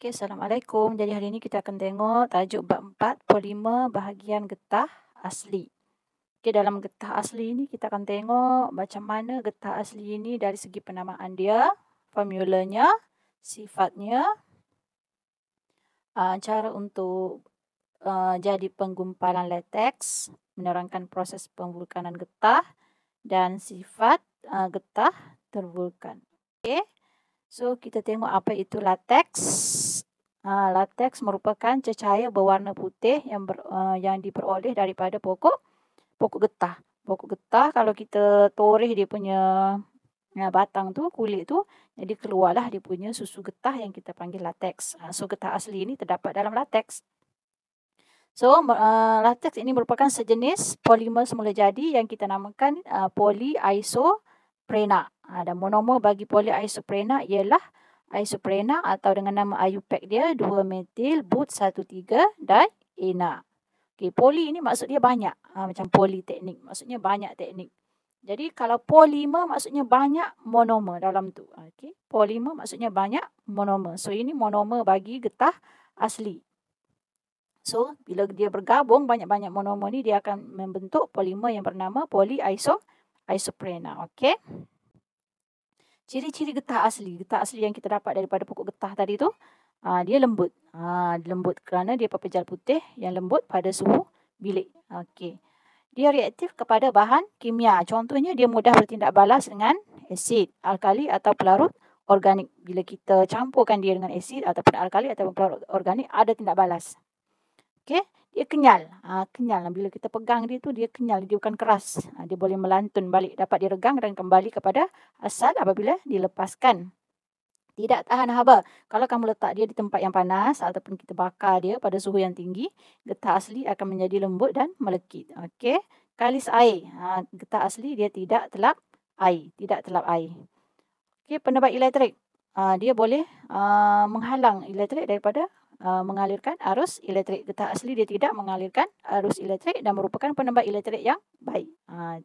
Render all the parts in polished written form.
Okey, Assalamualaikum. Jadi hari ini kita akan tengok tajuk bab 4, polimer bahagian getah asli. Okey, dalam getah asli ini kita akan tengok macam mana getah asli ini dari segi penamaan dia, formulanya, sifatnya, cara untuk jadi penggumpalan lateks, menerangkan proses pemvulkanan getah dan sifat getah tervulkan. Okey. So, kita tengok apa itu lateks. Lateks merupakan cecair berwarna putih yang diperoleh daripada pokok getah. Pokok getah kalau kita toreh dia punya batang tu, kulit tu, jadi keluarlah dia punya susu getah yang kita panggil lateks. So, getah asli ini terdapat dalam lateks. So, lateks ini merupakan sejenis polimer semula jadi yang kita namakan polyisoprena. Dan monomer bagi polyisoprena ialah isoprena atau dengan nama IUPAC dia 2-metil but 1,3-diena. Okay, poli ini maksud dia banyak. Macam politeknik, maksudnya banyak teknik. Jadi kalau polimer maksudnya banyak monomer dalam tu. Okay, polimer maksudnya banyak monomer. So, ini monomer bagi getah asli. So, bila dia bergabung banyak-banyak monomer ni, dia akan membentuk polimer yang bernama polyisoprena. Okey. Ciri-ciri getah asli yang kita dapat daripada pokok getah tadi tu, dia lembut. Lembut kerana dia pepejal putih yang lembut pada suhu bilik. Okey. Dia reaktif kepada bahan kimia. Contohnya dia mudah bertindak balas dengan asid, alkali atau pelarut organik. Bila kita campurkan dia dengan asid ataupun alkali ataupun pelarut organik, ada tindak balas. Okey, dia kenyal. Kenyal. Bila kita pegang dia tu, dia kenyal. Dia bukan keras. Dia boleh melantun balik. Dapat diregang dan kembali kepada asal apabila dilepaskan. Tidak tahan haba. Kalau kamu letak dia di tempat yang panas ataupun kita bakar dia pada suhu yang tinggi, getah asli akan menjadi lembut dan melekit. Okey, kalis air. Getah asli dia tidak telap air. Okey, penebat elektrik. Dia boleh menghalang elektrik daripada mengalirkan arus elektrik. Getah asli dia tidak mengalirkan arus elektrik dan merupakan penebat elektrik yang baik.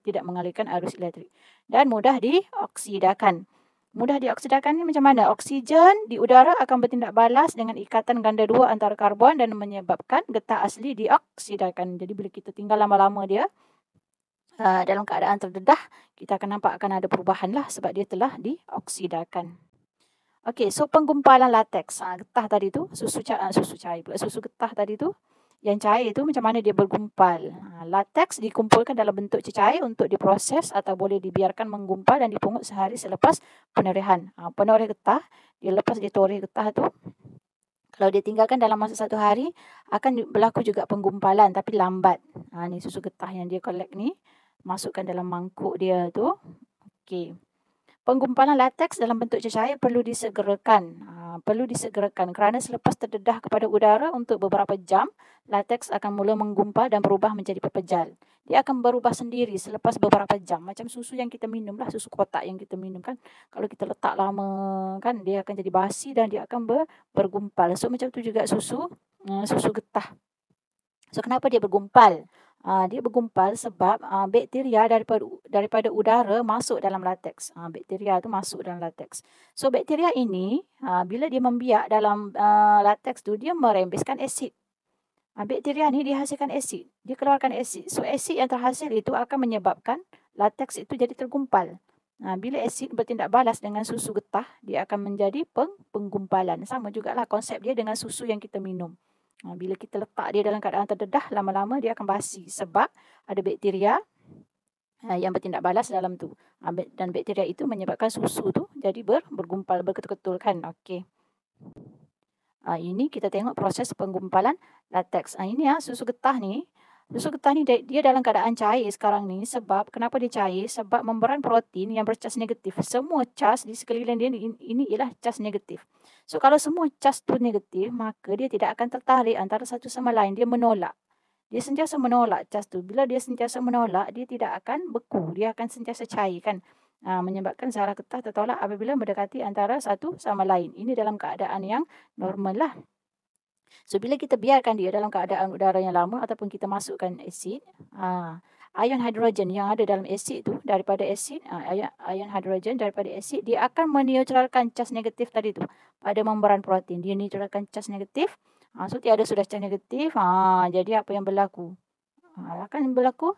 Tidak mengalirkan arus elektrik. Dan mudah dioksidakan. Mudah dioksidakan ni macam mana? Oksigen di udara akan bertindak balas dengan ikatan ganda dua antara karbon dan menyebabkan getah asli dioksidakan. Jadi bila kita tinggal lama-lama dia dalam keadaan terdedah, kita akan nampak akan ada perubahan lah sebab dia telah dioksidakan. Okey, so penggumpalan lateks. Getah tadi tu, susu getah tadi tu, yang cair tu macam mana dia bergumpal. Lateks dikumpulkan dalam bentuk cecair untuk diproses atau boleh dibiarkan menggumpal dan dipungut sehari selepas penerihan. Penoreh getah, dia lepas dia toreh getah tu, kalau dia tinggalkan dalam masa 1 hari, akan berlaku juga penggumpalan tapi lambat. Ni susu getah yang dia collect ni, masukkan dalam mangkuk dia tu. Okey. Penggumpalan lateks dalam bentuk cecair perlu disegerakan. Kerana selepas terdedah kepada udara untuk beberapa jam, lateks akan mula menggumpal dan berubah menjadi pepejal. Dia akan berubah sendiri selepas beberapa jam. Macam susu yang kita minum lah, susu kotak yang kita minum kan. Kalau kita letak lama kan, dia akan jadi basi dan dia akan bergumpal. So macam tu juga susu getah. So kenapa dia bergumpal? Dia bergumpal sebab bakteria daripada udara masuk dalam lateks. Bakteria tu masuk dalam lateks. So bakteria ini bila dia membiak dalam lateks tu, dia merembeskan asid. Bakteria ni dihasilkan asid. Dia keluarkan asid. So asid yang terhasil itu akan menyebabkan lateks itu jadi tergumpal. Bila asid bertindak balas dengan susu getah, dia akan menjadi penggumpalan. Sama jugalah konsep dia dengan susu yang kita minum. Bila kita letak dia dalam keadaan terdedah, lama-lama dia akan basi sebab ada bakteria yang bertindak balas dalam tu. Dan bakteria itu menyebabkan susu tu jadi bergumpal, berketul-ketul kan. Okey. Ini kita tengok proses penggumpalan lateks. Ini susu getah ni. Susu getah ni dia dalam keadaan cair sekarang ni. Sebab kenapa dia cair? Sebab membran protein yang bercas negatif. Semua cas di sekeliling dia ini ialah cas negatif. So kalau semua cas tu negatif, maka dia tidak akan tertarik antara satu sama lain. Dia menolak. Dia sentiasa menolak cas tu. Bila dia sentiasa menolak, dia tidak akan beku. Dia akan sentiasa cair kan. Menyebabkan zarah getah tertolak apabila mendekati antara satu sama lain. Ini dalam keadaan yang normal lah. So, bila kita biarkan dia dalam keadaan udara yang lama ataupun kita masukkan asid, ion hidrogen yang ada dalam asid tu daripada asid, ion hidrogen daripada asid, dia akan meneutralkan cas negatif tadi tu pada membran protein. Dia neutralkan cas negatif. So, tiada sudah cas negatif. Jadi apa yang berlaku? Akan berlaku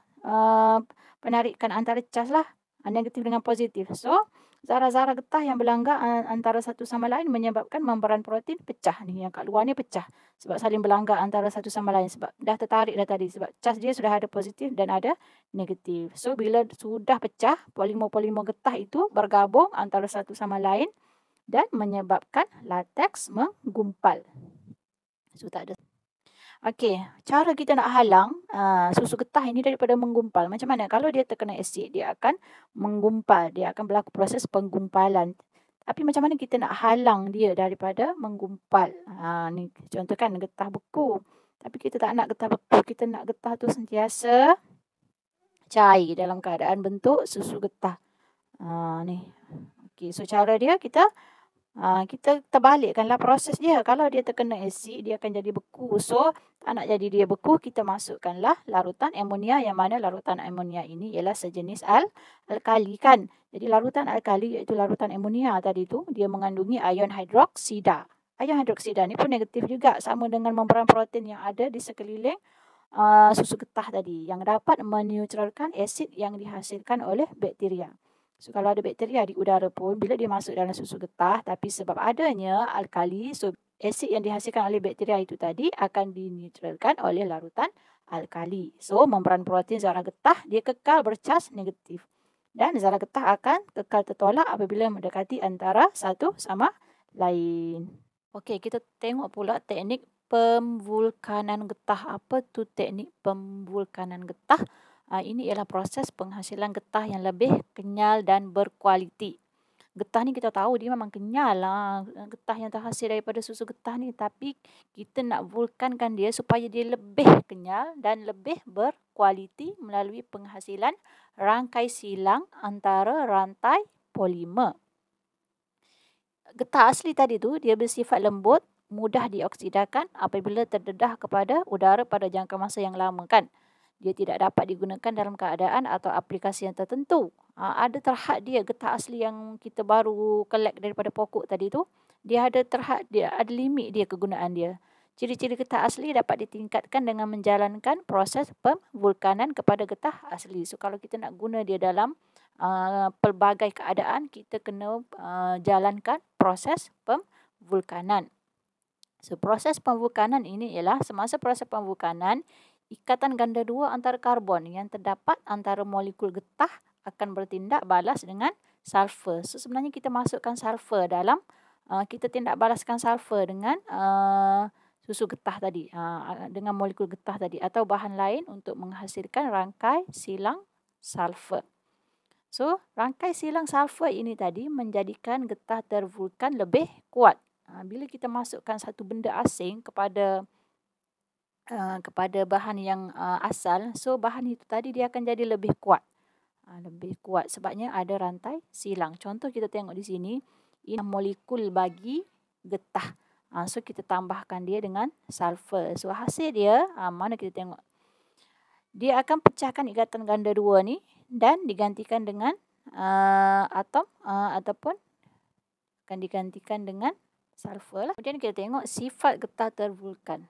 penarikan antara cas lah, negatif dengan positif. So, zarah-zarah getah yang berlanggar antara satu sama lain menyebabkan membran protein pecah ni. Yang kat luar ni pecah. Sebab saling berlanggar antara satu sama lain. Sebab dah tertarik dah tadi. Sebab cas dia sudah ada positif dan ada negatif. So, bila sudah pecah, polimer-polimer getah itu bergabung antara satu sama lain dan menyebabkan lateks menggumpal. So, tak ada. Okey, cara kita nak halang susu getah ini daripada menggumpal. Macam mana? Kalau dia terkena asid, dia akan menggumpal. Dia akan berlaku proses penggumpalan. Tapi macam mana kita nak halang dia daripada menggumpal? Ni contoh kan getah beku. Tapi kita tak nak getah beku. Kita nak getah tu sentiasa cair dalam keadaan bentuk susu getah. Ni. Okey, so cara dia kita terbalikkanlah proses dia. Kalau dia terkena asid, dia akan jadi beku. So, tak nak jadi dia beku, kita masukkanlah larutan amonia, yang mana larutan amonia ini ialah sejenis alkali kan. Jadi, larutan alkali iaitu larutan amonia tadi tu, dia mengandungi ion hidroksida. Ion hidroksida ni pun negatif juga, sama dengan membran protein yang ada di sekeliling susu getah tadi, yang dapat meneutralkan asid yang dihasilkan oleh bakteria. So, kalau ada bakteria di udara pun, bila dia masuk dalam susu getah, tapi sebab adanya alkali, so asid yang dihasilkan oleh bakteria itu tadi akan dineutralkan oleh larutan alkali. So, membran protein zarah getah, dia kekal bercas negatif. Dan zarah getah akan kekal tertolak apabila mendekati antara satu sama lain. Okey, kita tengok pula teknik pemvulkanan getah. Apa tu teknik pemvulkanan getah? Ini ialah proses penghasilan getah yang lebih kenyal dan berkualiti. Getah ni kita tahu dia memang kenyal lah. Getah yang terhasil daripada susu getah ni. Tapi kita nak vulkankan dia supaya dia lebih kenyal dan lebih berkualiti melalui penghasilan rangkai silang antara rantai polimer. Getah asli tadi tu dia bersifat lembut, mudah dioksidakan apabila terdedah kepada udara pada jangka masa yang lama kan. Dia tidak dapat digunakan dalam keadaan atau aplikasi yang tertentu. Ada terhad dia, getah asli yang kita baru collect daripada pokok tadi tu, dia ada terhad dia, ada limit dia kegunaan dia. Ciri-ciri getah asli dapat ditingkatkan dengan menjalankan proses pemvulkanan kepada getah asli. So, kalau kita nak guna dia dalam pelbagai keadaan, kita kena jalankan proses pemvulkanan. So, proses pemvulkanan ini ialah semasa proses pemvulkanan, ikatan ganda dua antara karbon yang terdapat antara molekul getah akan bertindak balas dengan sulfur. So, sebenarnya kita masukkan sulfur dalam, kita tindak balaskan sulfur dengan susu getah tadi, dengan molekul getah tadi atau bahan lain untuk menghasilkan rangkai silang sulfur. So, rangkai silang sulfur ini tadi menjadikan getah tervulkan lebih kuat. Bila kita masukkan satu benda asing kepada bahan yang asal, so bahan itu tadi dia akan jadi lebih kuat. Lebih kuat sebabnya ada rantai silang. Contoh kita tengok di sini, ini molekul bagi getah. So kita tambahkan dia dengan sulfur. So hasil dia, mana kita tengok. Dia akan pecahkan ikatan ganda dua ni dan digantikan dengan atom ataupun akan digantikan dengan sulfur lah. Kemudian kita tengok sifat getah tervulkan.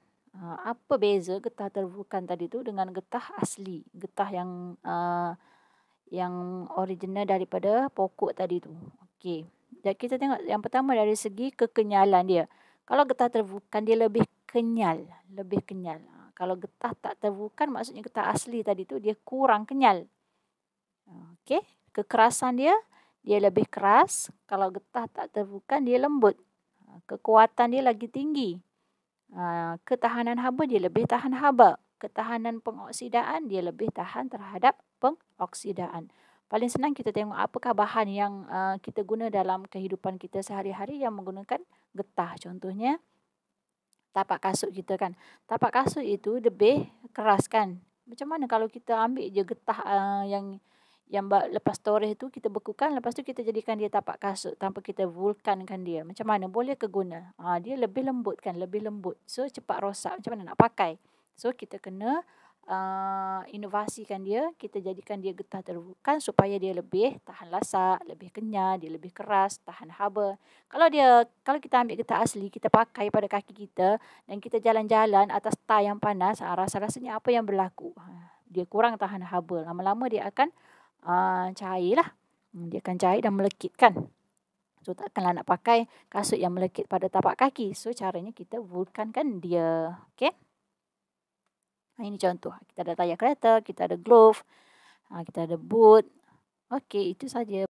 Apa beza getah tervulkan tadi tu dengan getah asli, getah yang original daripada pokok tadi tu. Okey. Jadi kita tengok yang pertama dari segi kekenyalan dia. Kalau getah tervulkan dia lebih kenyal, lebih kenyal. Kalau getah tak tervulkan maksudnya getah asli tadi tu dia kurang kenyal. Okey, kekerasan dia lebih keras. Kalau getah tak tervulkan dia lembut. Kekuatan dia lagi tinggi. Ketahanan haba dia lebih tahan haba. Ketahanan pengoksidaan dia lebih tahan terhadap pengoksidaan. Paling senang kita tengok apakah bahan yang kita guna dalam kehidupan kita sehari-hari yang menggunakan getah. Contohnya tapak kasut kita kan. Tapak kasut itu lebih keras kan. Macam mana kalau kita ambil je getah lepas storage tu kita bekukan, lepas tu kita jadikan dia tapak kasut tanpa kita vulkankan dia. Macam mana? Boleh ke guna? Dia lebih lembut kan, lebih lembut. So cepat rosak. Macam mana nak pakai? So kita kena inovasikan dia, kita jadikan dia getah terbukan supaya dia lebih tahan lasak, lebih kenyal, dia lebih keras, tahan haba. Kalau kita ambil getah asli, kita pakai pada kaki kita dan kita jalan-jalan atas tar yang panas, rasa-rasanya apa yang berlaku? Dia kurang tahan haba. Lama-lama dia akan cair lah. Dia akan cair dan melekit kan. So takkanlah nak pakai kasut yang melekit pada tapak kaki. So caranya kita vulkankan dia. Okay. Ini contoh. Kita ada tayar kereta, kita ada glove, kita ada boot. Okey, itu saja.